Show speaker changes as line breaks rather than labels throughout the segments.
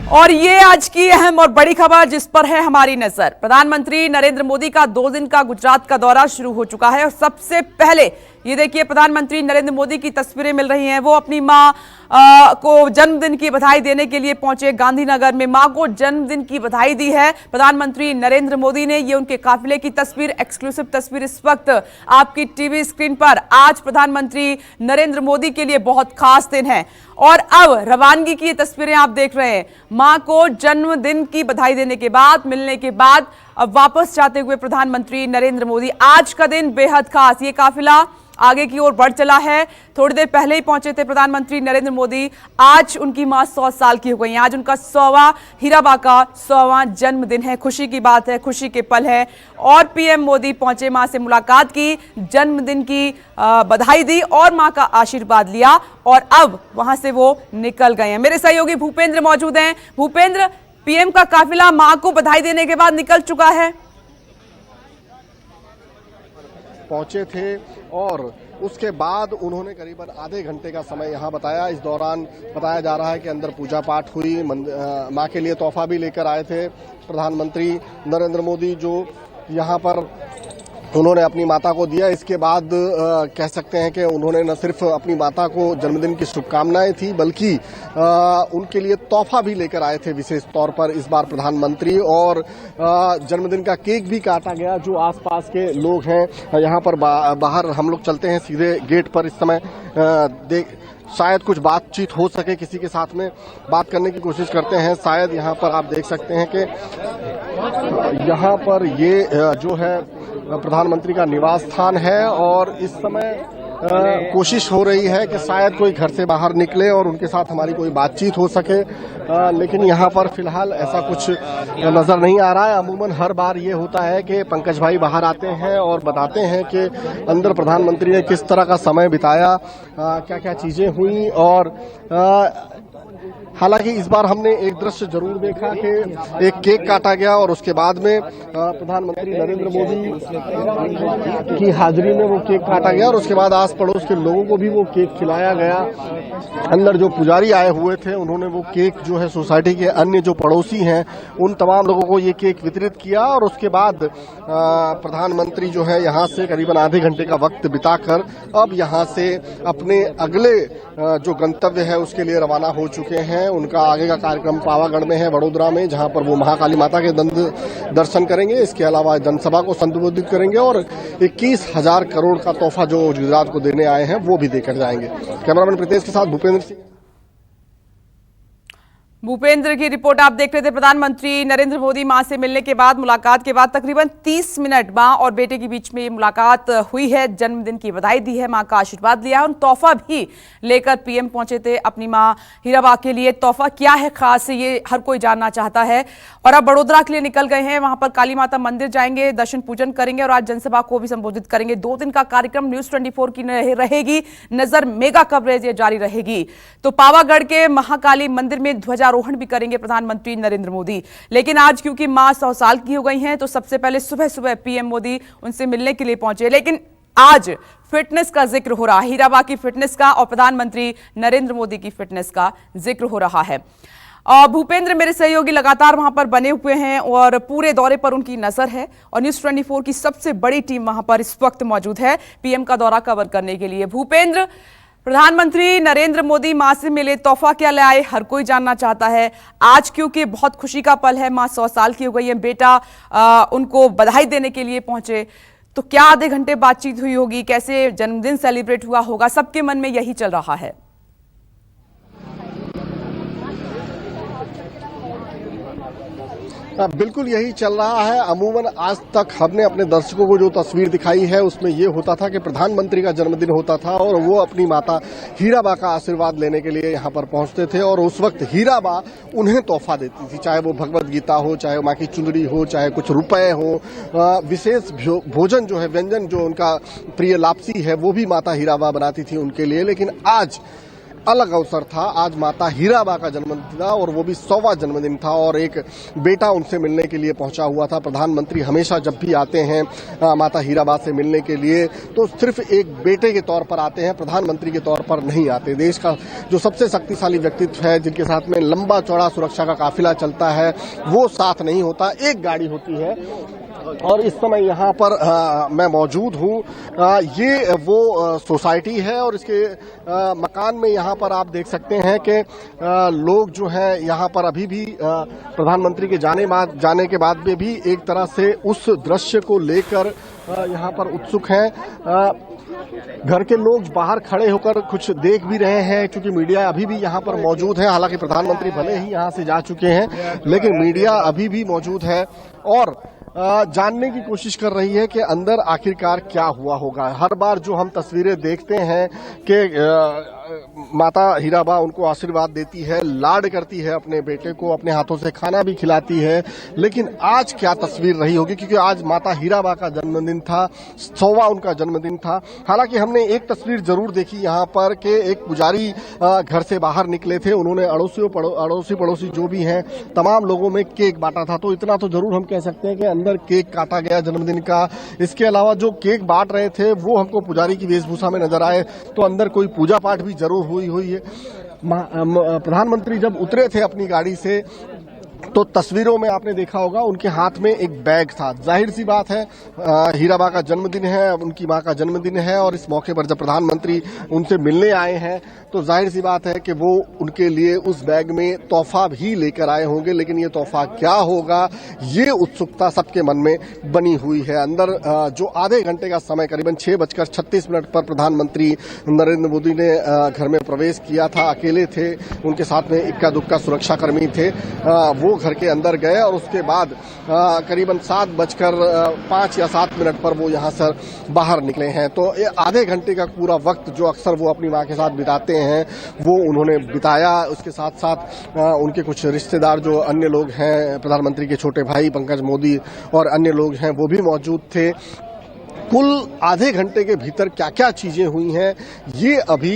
और ये आज की अहम और बड़ी खबर जिस पर है हमारी नजर। प्रधानमंत्री नरेंद्र मोदी का 2 दिन का गुजरात का दौरा शुरू हो चुका है और सबसे पहले ये देखिए प्रधानमंत्री नरेंद्र मोदी की तस्वीरें मिल रही हैं। वो अपनी मां को जन्मदिन की बधाई देने के लिए पहुंचे गांधीनगर में। मां को जन्मदिन की बधाई दी है प्रधानमंत्री नरेंद्र मोदी ने। ये उनके काफिले की तस्वीर, एक्सक्लूसिव तस्वीर इस वक्त आपकी टीवी स्क्रीन पर। आज प्रधानमंत्री नरेंद्र मोदी के लिए बहुत खास दिन है और अब रवानगी की ये तस्वीरें आप देख रहे हैं। मां को जन्मदिन की बधाई देने के बाद, मिलने के बाद अब वापस जाते हुए प्रधानमंत्री नरेंद्र मोदी। आज का दिन बेहद खास, ये काफिला आगे की ओर बढ़ चला है। थोड़ी देर पहले ही पहुंचे थे प्रधानमंत्री नरेंद्र मोदी। आज उनकी मां 100 साल की हो गई हैं। आज उनका 100वां, हीराबा का 100वां जन्मदिन है। खुशी की बात है, खुशी के पल है। और पीएम मोदी पहुंचे, मां से मुलाकात की, जन्मदिन की बधाई दी और मां का आशीर्वाद लिया और अब वहां से वो निकल गए हैं। मेरे सहयोगी भूपेंद्र मौजूद हैं। भूपेंद्र, पीएम का काफिला मां को बधाई देने के बाद निकल चुका है।
पहुंचे थे और उसके बाद उन्होंने करीबन आधे घंटे का समय यहाँ बताया। इस दौरान बताया जा रहा है कि अंदर पूजा पाठ हुई। मां के लिए तोहफा भी लेकर आए थे प्रधानमंत्री नरेंद्र मोदी, जो यहाँ पर उन्होंने अपनी माता को दिया। इसके बाद कह सकते हैं कि उन्होंने न सिर्फ अपनी माता को जन्मदिन की शुभकामनाएं थी, बल्कि उनके लिए तोहफा भी लेकर आए थे विशेष तौर पर इस बार प्रधानमंत्री। और जन्मदिन का केक भी काटा गया। जो आसपास के लोग हैं यहाँ पर बाहर हम लोग चलते हैं सीधे गेट पर। इस समय शायद कुछ बातचीत हो सके, किसी के साथ में बात करने की कोशिश करते हैं। शायद यहाँ पर आप देख सकते हैं कि यहाँ पर ये जो है प्रधानमंत्री का निवास स्थान है और इस समय कोशिश हो रही है कि शायद कोई घर से बाहर निकले और उनके साथ हमारी कोई बातचीत हो सके, लेकिन यहाँ पर फिलहाल ऐसा कुछ नजर नहीं आ रहा है। अमूमन हर बार ये होता है कि पंकज भाई बाहर आते हैं और बताते हैं कि अंदर प्रधानमंत्री ने किस तरह का समय बिताया, क्या क्या चीजें हुई। और हालांकि इस बार हमने एक दृश्य जरूर देखा कि एक केक काटा गया और उसके बाद में प्रधानमंत्री नरेंद्र मोदी की हाजिरी में वो केक काटा गया और उसके बाद आस पड़ोस के लोगों को भी वो केक खिलाया गया। अंदर जो पुजारी आए हुए थे उन्होंने वो केक जो है सोसाइटी के अन्य जो पड़ोसी हैं उन तमाम लोगों को ये केक वितरित किया। और उसके बाद प्रधानमंत्री जो है यहाँ से करीबन आधे घंटे का वक्त बिताकर अब यहाँ से अपने अगले जो गंतव्य है उसके लिए रवाना हो चुके हैं। उनका आगे का कार्यक्रम पावागढ़ में है, वडोदरा में, जहां पर वो महाकाली माता के दर्शन करेंगे। इसके अलावा जनसभा को संबोधित करेंगे और 21,000 करोड़ का तोहफा जो गुजरात को देने आए हैं वो भी देकर जाएंगे। कैमरामैन प्रीतेश के साथ भूपेंद्र सिंह।
भूपेंद्र की रिपोर्ट आप देख रहे थे। प्रधानमंत्री नरेंद्र मोदी मां से मिलने के बाद, मुलाकात के बाद तकरीबन 30 मिनट मां और बेटे के बीच में ये मुलाकात हुई है। जन्मदिन की बधाई दी है, मां का आशीर्वाद लिया और तोहफा भी लेकर पीएम पहुंचे थे अपनी मां हीराबा के लिए। तोहफा क्या है खास, ये हर कोई जानना चाहता है। और अब बड़ोदरा के लिए निकल गए हैं। वहां पर काली माता मंदिर जाएंगे, दर्शन पूजन करेंगे और आज जनसभा को भी संबोधित करेंगे। 2 दिन का कार्यक्रम न्यूज 24 की रहेगी नजर, मेगा कवरेज ये जारी रहेगी। तो पावागढ़ के महाकाली मंदिर में ध्वजारोहण भी करेंगे प्रधानमंत्री नरेंद्र मोदी। लेकिन आज क्योंकि मां 100 साल की हो गई हैं तो सबसे पहले सुबह सुबह पीएम मोदी उनसे मिलने के लिए पहुंचे। लेकिन आज फिटनेस का जिक्र हो रहा है, हीराबा की फिटनेस का और प्रधानमंत्री नरेंद्र मोदी की फिटनेस का जिक्र हो रहा है। भूपेंद्र, मेरे सहयोगी लगातार वहां पर बने हुए हैं और पूरे दौरे पर उनकी नजर है और न्यूज 24 की सबसे बड़ी टीम वहां पर इस वक्त मौजूद है पीएम का दौरा कवर करने के लिए। भूपेंद्र, प्रधानमंत्री नरेंद्र मोदी मां से मिले, तोहफा क्या लाए, हर कोई जानना चाहता है। आज क्योंकि बहुत खुशी का पल है, मां 100 साल की हो गई है, बेटा उनको बधाई देने के लिए पहुंचे, तो क्या आधे घंटे बातचीत हुई होगी, कैसे जन्मदिन सेलिब्रेट हुआ होगा, सबके मन में यही चल रहा है।
बिल्कुल यही चल रहा है। अमूमन आज तक हमने अपने दर्शकों को जो तस्वीर दिखाई है उसमें ये होता था कि प्रधानमंत्री का जन्मदिन होता था और वो अपनी माता हीराबा का आशीर्वाद लेने के लिए यहाँ पर पहुंचते थे और उस वक्त हीराबा उन्हें तोहफा देती थी, चाहे वो भगवत गीता हो, चाहे माँ की चुनरी हो, चाहे कुछ रुपए हो। विशेष भोजन जो है, व्यंजन जो उनका प्रिय लापसी है, वो भी माता हीराबा बनाती थी उनके लिए। लेकिन आज अलग अवसर था। आज माता हीराबा का जन्मदिन था और वो भी 100वां जन्मदिन था और एक बेटा उनसे मिलने के लिए पहुंचा हुआ था। प्रधानमंत्री हमेशा जब भी आते हैं माता हीराबा से मिलने के लिए तो सिर्फ एक बेटे के तौर पर आते हैं, प्रधानमंत्री के तौर पर नहीं आते। देश का जो सबसे शक्तिशाली व्यक्तित्व है, जिनके साथ में लंबा चौड़ा सुरक्षा का काफिला चलता है, वो साथ नहीं होता, एक गाड़ी होती है। और इस समय यहाँ पर मैं मौजूद हूँ। ये वो सोसाइटी है और इसके मकान में यहाँ पर आप देख सकते हैं कि लोग जो हैं यहाँ पर अभी भी प्रधानमंत्री के जाने के बाद में भी एक तरह से उस दृश्य को लेकर यहाँ पर उत्सुक हैं। घर के लोग बाहर खड़े होकर कुछ देख भी रहे हैं क्योंकि मीडिया अभी भी यहाँ पर मौजूद है। हालांकि प्रधानमंत्री भले ही यहाँ से जा चुके हैं लेकिन मीडिया अभी भी मौजूद है और जानने की कोशिश कर रही है कि अंदर आखिरकार क्या हुआ होगा। हर बार जो हम तस्वीरें देखते हैं कि माता हीराबा उनको आशीर्वाद देती है, लाड करती है अपने बेटे को, अपने हाथों से खाना भी खिलाती है, लेकिन आज क्या तस्वीर रही होगी क्योंकि आज माता हीराबा का जन्मदिन था, 100वां उनका जन्मदिन था। हालांकि हमने एक तस्वीर जरूर देखी यहाँ पर कि एक पुजारी घर से बाहर निकले थे, उन्होंने अड़ोसी पड़ोसी जो भी हैं तमाम लोगों में केक बांटा था। तो इतना तो जरूर हम कह सकते हैं कि अंदर केक काटा गया जन्मदिन का। इसके अलावा जो केक बांट रहे थे वो हमको पुजारी की वेशभूषा में नजर आए, तो अंदर कोई पूजा पाठ भी जरूर हुई है। प्रधानमंत्री जब उतरे थे अपनी गाड़ी से तो तस्वीरों में आपने देखा होगा उनके हाथ में एक बैग था। जाहिर सी बात है हीराबा का जन्मदिन है, उनकी मां का जन्मदिन है और इस मौके पर जब प्रधानमंत्री उनसे मिलने आए हैं तो जाहिर सी बात है कि वो उनके लिए उस बैग में तोहफा भी लेकर आए होंगे। लेकिन ये तोहफा क्या होगा, ये उत्सुकता सबके मन में बनी हुई है। अंदर जो आधे घंटे का समय करीबन 6:36 पर प्रधानमंत्री नरेंद्र मोदी ने घर में प्रवेश किया था, अकेले थे, उनके साथ में इक्का दुक्का सुरक्षाकर्मी थे। वो घर के अंदर गए और उसके बाद करीबन 7:05 या 7 पर वो यहाँ से बाहर निकले हैं। तो ये आधे घंटे का पूरा वक्त जो अक्सर वो अपनी मां के साथ बिताते हैं वो उन्होंने बिताया। उसके साथ साथ उनके कुछ रिश्तेदार जो अन्य लोग हैं, प्रधानमंत्री के छोटे भाई पंकज मोदी और अन्य लोग हैं, वो भी मौजूद थे। कुल आधे घंटे के भीतर क्या क्या चीजें हुई हैं ये अभी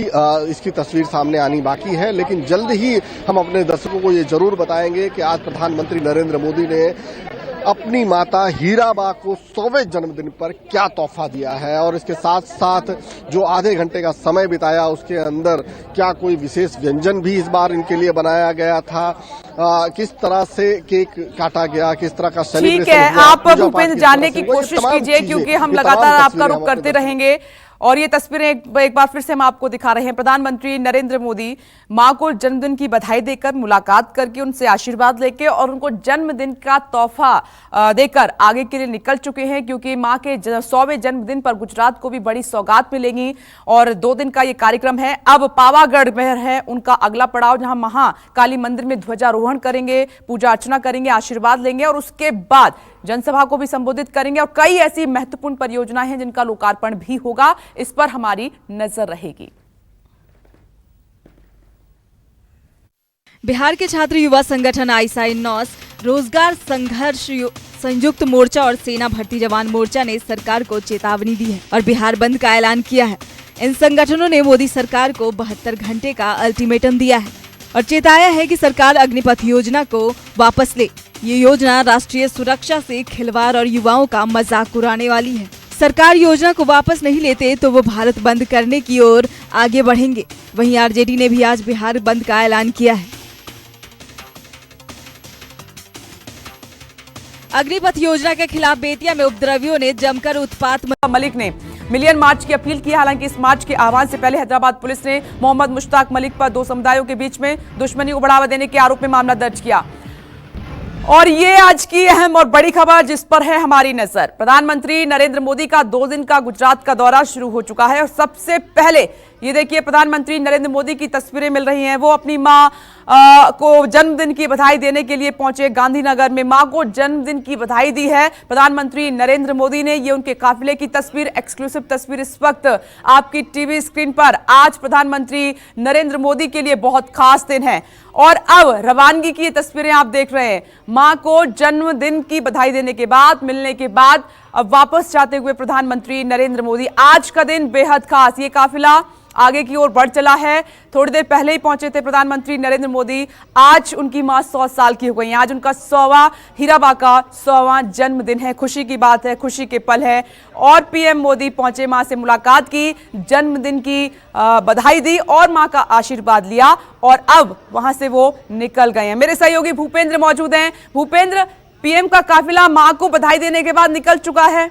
इसकी तस्वीर सामने आनी बाकी है, लेकिन जल्द ही हम अपने दर्शकों को ये जरूर बताएंगे कि आज प्रधानमंत्री नरेंद्र मोदी ने अपनी माता हीराबा को 100वें जन्मदिन पर क्या तोहफा दिया है और इसके साथ साथ जो आधे घंटे का समय बिताया उसके अंदर क्या कोई विशेष व्यंजन भी इस बार इनके लिए बनाया गया था, किस तरह से केक काटा गया, किस तरह का सेलिब्रेशन।
ठीक है, आप भूपेंद्र जानने की कोशिश कीजिए क्योंकि हम लगातार आपका रुख करते रहेंगे। और ये तस्वीरें एक बार फिर से हम आपको दिखा रहे हैं। प्रधानमंत्री नरेंद्र मोदी मां को जन्मदिन की बधाई देकर, मुलाकात करके, उनसे आशीर्वाद लेके और उनको जन्मदिन का तोहफा देकर आगे के लिए निकल चुके हैं क्योंकि मां के 100वें जन्मदिन पर गुजरात को भी बड़ी सौगात मिलेगी और 2 दिन का ये कार्यक्रम है। अब पावागढ़ में है उनका अगला पड़ाव, जहां महाकाली मंदिर में ध्वजारोहण करेंगे, पूजा अर्चना करेंगे, आशीर्वाद लेंगे और उसके बाद जनसभा को भी संबोधित करेंगे और कई ऐसी महत्वपूर्ण परियोजनाएं हैं जिनका लोकार्पण भी होगा। इस पर हमारी नजर रहेगी।
बिहार के छात्र युवा संगठन आईसाई नॉस, रोजगार संघर्ष संयुक्त मोर्चा और सेना भर्ती जवान मोर्चा ने सरकार को चेतावनी दी है और बिहार बंद का ऐलान किया है। इन संगठनों ने मोदी सरकार को 72 घंटे का अल्टीमेटम दिया है और चेताया है कि सरकार अग्निपथ योजना को वापस ले। ये योजना राष्ट्रीय सुरक्षा से खिलवाड़ और युवाओं का मजाक उड़ाने वाली है। सरकार योजना को वापस नहीं लेते तो वो भारत बंद करने की ओर आगे बढ़ेंगे। वहीं आरजेडी ने भी आज बिहार बंद का ऐलान किया है। अग्निपथ योजना के खिलाफ बेतिया में उपद्रवियों ने जमकर उत्पात
मलिक ने मिलियन मार्च की अपील की। हालांकि इस मार्च के आह्वान से पहले हैदराबाद पुलिस ने मोहम्मद मुश्ताक मलिक पर 2 समुदायों के बीच में दुश्मनी को बढ़ावा देने के आरोप में मामला दर्ज किया। और ये आज की अहम और बड़ी खबर जिस पर है हमारी नजर। प्रधानमंत्री नरेंद्र मोदी का 2 दिन का गुजरात का दौरा शुरू हो चुका है और सबसे पहले ये देखिए प्रधानमंत्री नरेंद्र मोदी की तस्वीरें मिल रही हैं। वो अपनी मां को जन्मदिन की बधाई देने के लिए पहुंचे गांधीनगर में, मां को जन्मदिन की बधाई दी है प्रधानमंत्री नरेंद्र मोदी ने। ये उनके काफिले की तस्वीर, एक्सक्लूसिव तस्वीर इस वक्त आपकी टीवी स्क्रीन पर। आज प्रधानमंत्री नरेंद्र मोदी के लिए बहुत खास दिन है और अब रवानगी की ये तस्वीरें आप देख रहे हैं। मां को जन्मदिन की बधाई देने के बाद, मिलने के बाद अब वापस जाते हुए प्रधानमंत्री नरेंद्र मोदी। आज का दिन बेहद खास, ये काफिला आगे की ओर बढ़ चला है। थोड़ी देर पहले ही पहुंचे थे प्रधानमंत्री नरेंद्र मोदी। आज उनकी मां 100 साल की हो गई हैं। आज उनका 100वां हीराबा का 100वां जन्मदिन है। खुशी की बात है, खुशी के पल है। और पीएम मोदी पहुंचे, मां से मुलाकात की, जन्मदिन की बधाई दी और मां का आशीर्वाद लिया और अब वहां से वो निकल गए हैं। मेरे सहयोगी भूपेंद्र मौजूद हैं। भूपेंद्र, पीएम का काफिला मां को बधाई देने के बाद निकल चुका है।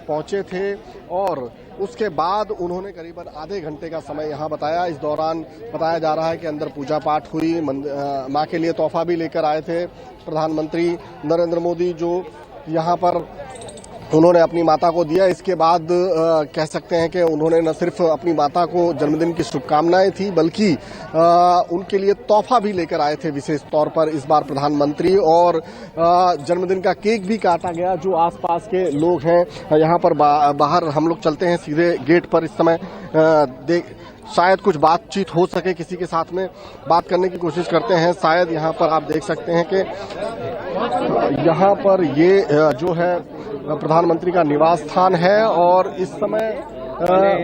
पहुंचे थे और उसके बाद उन्होंने करीबन आधे घंटे का समय यहाँ बताया। इस दौरान बताया जा रहा है कि अंदर पूजा पाठ हुई, मां के लिए तोहफा भी लेकर आए थे प्रधानमंत्री नरेंद्र मोदी, जो यहाँ पर उन्होंने अपनी माता को दिया। इसके बाद कह सकते हैं कि उन्होंने न सिर्फ अपनी माता को जन्मदिन की शुभकामनाएं थी, बल्कि उनके लिए तोहफा भी लेकर आए थे विशेष तौर पर इस बार प्रधानमंत्री। और जन्मदिन का केक भी काटा गया। जो आसपास के लोग हैं यहाँ पर बाहर हम लोग चलते हैं सीधे गेट पर। इस समय शायद कुछ बातचीत हो सके, किसी के साथ में बात करने की कोशिश करते हैं। शायद यहाँ पर आप देख सकते हैं कि यहाँ पर ये जो है प्रधानमंत्री का निवास स्थान है और इस समय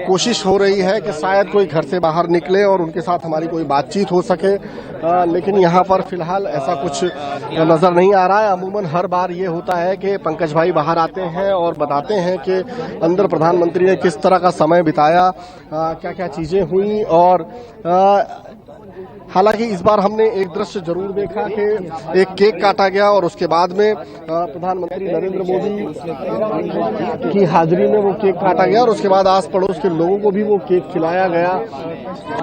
कोशिश हो रही है कि शायद कोई घर से बाहर निकले और उनके साथ हमारी कोई बातचीत हो सके, लेकिन यहाँ पर फिलहाल ऐसा कुछ नजर नहीं आ रहा है। अमूमन हर बार ये होता है कि पंकज भाई बाहर आते हैं और बताते हैं कि अंदर प्रधानमंत्री ने किस तरह का समय बिताया, क्या क्या चीजें हुई। और हालांकि इस बार हमने एक दृश्य जरूर देखा कि एक केक काटा गया और उसके बाद में प्रधानमंत्री नरेंद्र मोदी की हाजिरी में वो केक काटा गया और उसके बाद आस पड़ोस के लोगों को भी वो केक खिलाया गया।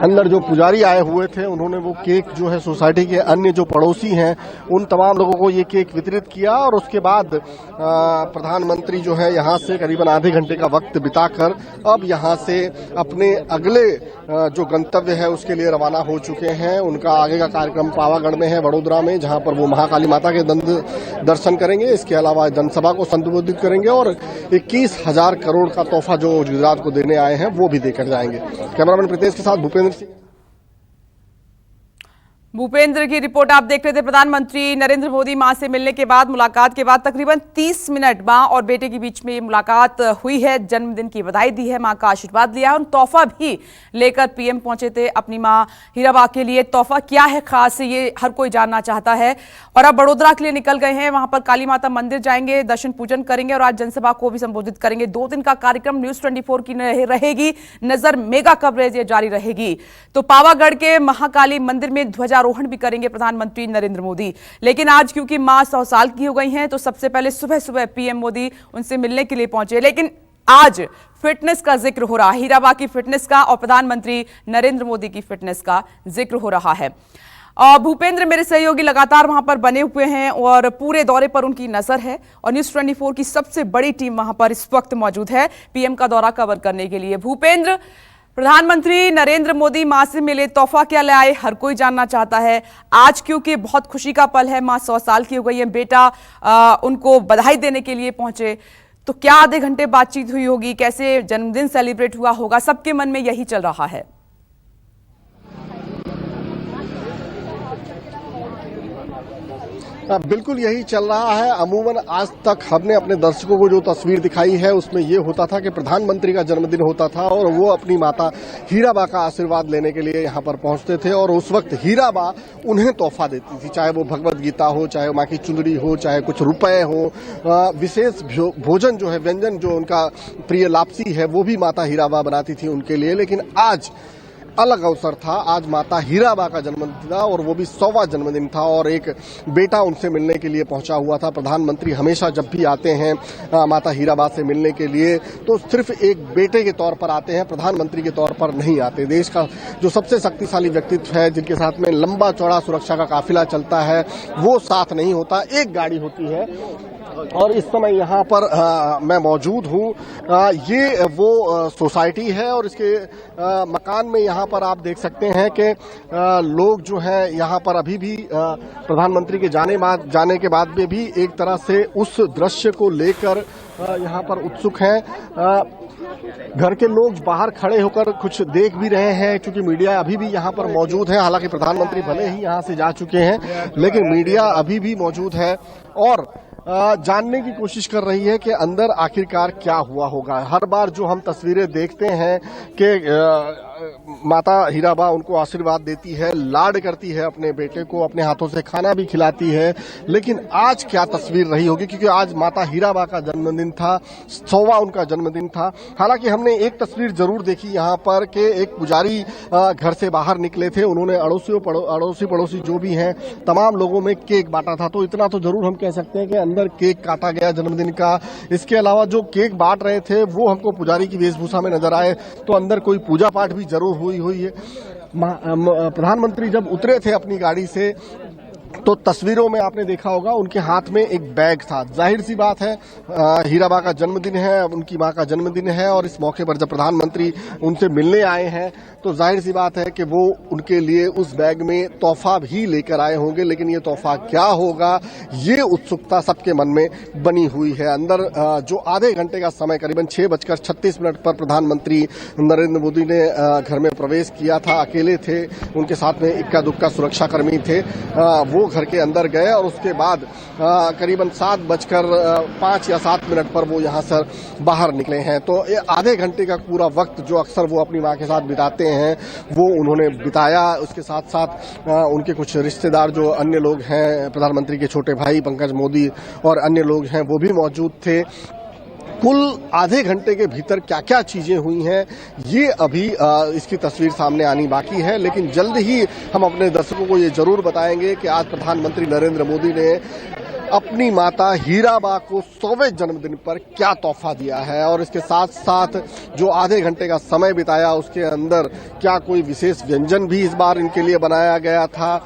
अंदर जो पुजारी आए हुए थे उन्होंने वो केक जो है सोसाइटी के अन्य जो पड़ोसी हैं उन तमाम लोगों को ये केक वितरित किया। और उसके बाद प्रधानमंत्री जो है यहाँ से करीबन आधे घंटे का वक्त बिताकर अब यहाँ से अपने अगले जो गंतव्य है उसके लिए रवाना हो चुके हैं। उनका आगे का कार्यक्रम पावागढ़ में है, वडोदरा में, जहां पर वो महाकाली माता के दर्शन करेंगे। इसके अलावा जनसभा को संबोधित करेंगे और 21,000 करोड़ का तोहफा जो गुजरात को देने आए हैं वो भी देकर जाएंगे। कैमरामैन प्रीतेश के साथ भूपेंद्र सिंह।
भूपेंद्र की रिपोर्ट आप देख रहे थे। प्रधानमंत्री नरेंद्र मोदी मां से मिलने के बाद, मुलाकात के बाद तकरीबन 30 मिनट मां और बेटे के बीच में मुलाकात हुई है। जन्मदिन की बधाई दी है, मां का आशीर्वाद लिया और तोहफा भी लेकर पीएम पहुंचे थे अपनी मां हीराबा के लिए। तोहफा क्या है खास, ये हर कोई जानना चाहता है। और अब बड़ोदरा के लिए निकल गए हैं। वहां पर काली माता मंदिर जाएंगे, दर्शन पूजन करेंगे और आज जनसभा को भी संबोधित करेंगे। 2 दिन का कार्यक्रम न्यूज 24 की रहेगी नजर, मेगा कवरेज ये जारी रहेगी। तो पावागढ़ के महाकाली मंदिर में ध्वजारोहण भी करेंगे प्रधानमंत्री नरेंद्र मोदी। लेकिन आज क्योंकि मां 100 साल की हो गई हैं तो सबसे पहले सुबह सुबह पीएम मोदी उनसे मिलने के लिए पहुंचे। लेकिन आज फिटनेस का जिक्र हो रहा है, हीराबा की फिटनेस का और प्रधानमंत्री नरेंद्र मोदी की फिटनेस का जिक्र हो रहा है। भूपेंद्र, मेरे सहयोगी लगातार वहां पर बने हुए हैं और पूरे दौरे पर उनकी नजर है और न्यूज 24 की सबसे बड़ी टीम वहां पर इस वक्त मौजूद है पीएम का दौरा कवर करने के लिए। भूपेंद्र, प्रधानमंत्री नरेंद्र मोदी मां से मिले, तोहफा क्या ले आए, हर कोई जानना चाहता है। आज क्योंकि बहुत खुशी का पल है, मां 100 साल की हो गई है, बेटा उनको बधाई देने के लिए पहुंचे, तो क्या आधे घंटे बातचीत हुई होगी, कैसे जन्मदिन सेलिब्रेट हुआ होगा, सबके मन में यही चल रहा है।
बिल्कुल यही चल रहा है। अमूमन आज तक हमने अपने दर्शकों को जो तस्वीर दिखाई है उसमें ये होता था कि प्रधानमंत्री का जन्मदिन होता था और वो अपनी माता हीराबा का आशीर्वाद लेने के लिए यहाँ पर पहुंचते थे और उस वक्त हीराबा उन्हें तोहफा देती थी, चाहे वो भगवत गीता हो, चाहे माँ की चुनरी हो, चाहे कुछ रुपए हो, विशेष भोजन जो है, व्यंजन जो उनका प्रिय लापसी है वो भी माता हीराबा बनाती थी उनके लिए। लेकिन आज अलग अवसर था। आज माता हीराबा का जन्मदिन था और वो भी 100वां जन्मदिन था और एक बेटा उनसे मिलने के लिए पहुंचा हुआ था। प्रधानमंत्री हमेशा जब भी आते हैं माता हीराबा से मिलने के लिए तो सिर्फ एक बेटे के तौर पर आते हैं, प्रधानमंत्री के तौर पर नहीं आते। देश का जो सबसे शक्तिशाली व्यक्तित्व है, जिनके साथ में लंबा चौड़ा सुरक्षा का काफिला चलता है, वो साथ नहीं होता, एक गाड़ी होती है। और इस समय यहाँ पर मैं मौजूद हूँ। ये वो सोसाइटी है और इसके मकान में यहाँ पर आप देख सकते हैं कि लोग जो है यहाँ पर अभी भी प्रधानमंत्री के जाने के बाद में भी एक तरह से उस दृश्य को लेकर यहाँ पर उत्सुक हैं। घर के लोग बाहर खड़े होकर कुछ देख भी रहे हैं क्योंकि मीडिया अभी भी यहाँ पर मौजूद है। हालांकि प्रधानमंत्री भले ही यहाँ से जा चुके हैं लेकिन मीडिया अभी भी मौजूद है और जानने की कोशिश कर रही है कि अंदर आखिरकार क्या हुआ होगा। हर बार जो हम तस्वीरें देखते हैं कि माता हीराबा उनको आशीर्वाद देती है, लाड करती है अपने बेटे को, अपने हाथों से खाना भी खिलाती है, लेकिन आज क्या तस्वीर रही होगी, क्योंकि आज माता हीराबा का जन्मदिन था, 100वां उनका जन्मदिन था। हालांकि हमने एक तस्वीर जरूर देखी यहाँ पर कि एक पुजारी घर से बाहर निकले थे, उन्होंने अड़ोसी पड़ोसी जो भी हैं तमाम लोगों में केक बांटा था। तो इतना तो जरूर हम कह सकते हैं कि अंदर केक काटा गया जन्मदिन का। इसके अलावा जो केक बांट रहे थे वो हमको पुजारी की वेशभूषा में नजर आए, तो अंदर कोई पूजा पाठ भी जरूर हुई है। प्रधानमंत्री जब उतरे थे अपनी गाड़ी से तो तस्वीरों में आपने देखा होगा उनके हाथ में एक बैग था। जाहिर सी बात है हीराबा का जन्मदिन है, उनकी मां का जन्मदिन है, और इस मौके पर जब प्रधानमंत्री उनसे मिलने आए हैं तो जाहिर सी बात है कि वो उनके लिए उस बैग में तोहफा भी लेकर आए होंगे। लेकिन ये तोहफा क्या होगा, ये उत्सुकता सबके मन में बनी हुई है। अंदर जो आधे घंटे का समय, करीबन 6:36 पर प्रधानमंत्री नरेंद्र मोदी ने घर में प्रवेश किया था, अकेले थे, उनके साथ में इक्का दुक्का सुरक्षाकर्मी थे, वो घर के अंदर गए और उसके बाद करीबन 7:05 या 7 पर वो यहाँ से बाहर निकले हैं। तो ये आधे घंटे का पूरा वक्त जो अक्सर वो अपनी मां के साथ बिताते हैं वो उन्होंने बिताया। उसके साथ साथ उनके कुछ रिश्तेदार जो अन्य लोग हैं, प्रधानमंत्री के छोटे भाई पंकज मोदी और अन्य लोग हैं, वो भी मौजूद थे। कुल आधे घंटे के भीतर क्या क्या चीजें हुई हैं ये अभी इसकी तस्वीर सामने आनी बाकी है, लेकिन जल्द ही हम अपने दर्शकों को ये जरूर बताएंगे कि आज प्रधानमंत्री नरेंद्र मोदी ने अपनी माता हीराबा को 100वें जन्मदिन पर क्या तोहफा दिया है, और इसके साथ साथ जो आधे घंटे का समय बिताया उसके अंदर क्या कोई विशेष व्यंजन भी इस बार इनके लिए बनाया गया था,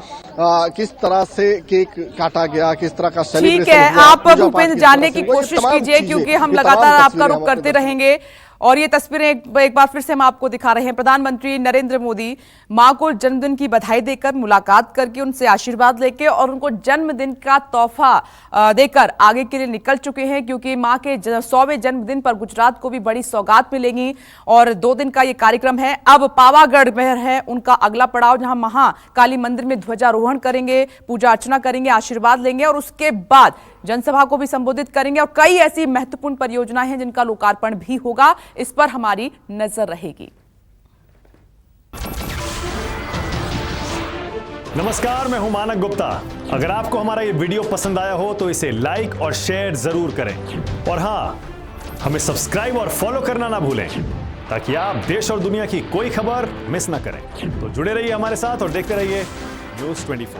किस तरह से केक काटा गया, किस तरह का सेलिब्रेशन
ठीक है,
हुआ,
आप
पूजा पाठ
भूपेंद्र
किस
जानने
तरह
की
से हुआ, ये
कोशिश
तमाम
कीजिए
चीजें,
क्योंकि हम
ये तमाम
लगातार आपका
तस्वीरें
रुख
हम
करते
आपको
रहेंगे। और ये तस्वीरें एक बार फिर से हम आपको दिखा रहे हैं। प्रधानमंत्री नरेंद्र मोदी मां को जन्मदिन की बधाई देकर, मुलाकात करके, उनसे आशीर्वाद लेके और उनको जन्मदिन का तोहफा देकर आगे के लिए निकल चुके हैं, क्योंकि मां के 100वें जन्मदिन पर गुजरात को भी बड़ी सौगात मिलेगी। और 2 दिन का ये कार्यक्रम है। अब पावागढ़ में है उनका अगला पड़ाव, जहां महाकाली मंदिर में ध्वजारोहण करेंगे, पूजा अर्चना करेंगे, आशीर्वाद लेंगे और उसके बाद जनसभा को भी संबोधित करेंगे। और कई ऐसी महत्वपूर्ण परियोजनाएं हैं जिनका लोकार्पण भी होगा, इस पर हमारी नजर रहेगी।
नमस्कार, मैं हूं मानक गुप्ता। अगर आपको हमारा ये वीडियो पसंद आया हो तो इसे लाइक और शेयर जरूर करें, और हां, हमें सब्सक्राइब और फॉलो करना ना भूलें ताकि आप देश और दुनिया की कोई खबर मिस ना करें। तो जुड़े रहिए हमारे साथ और देखते रहिए News 24।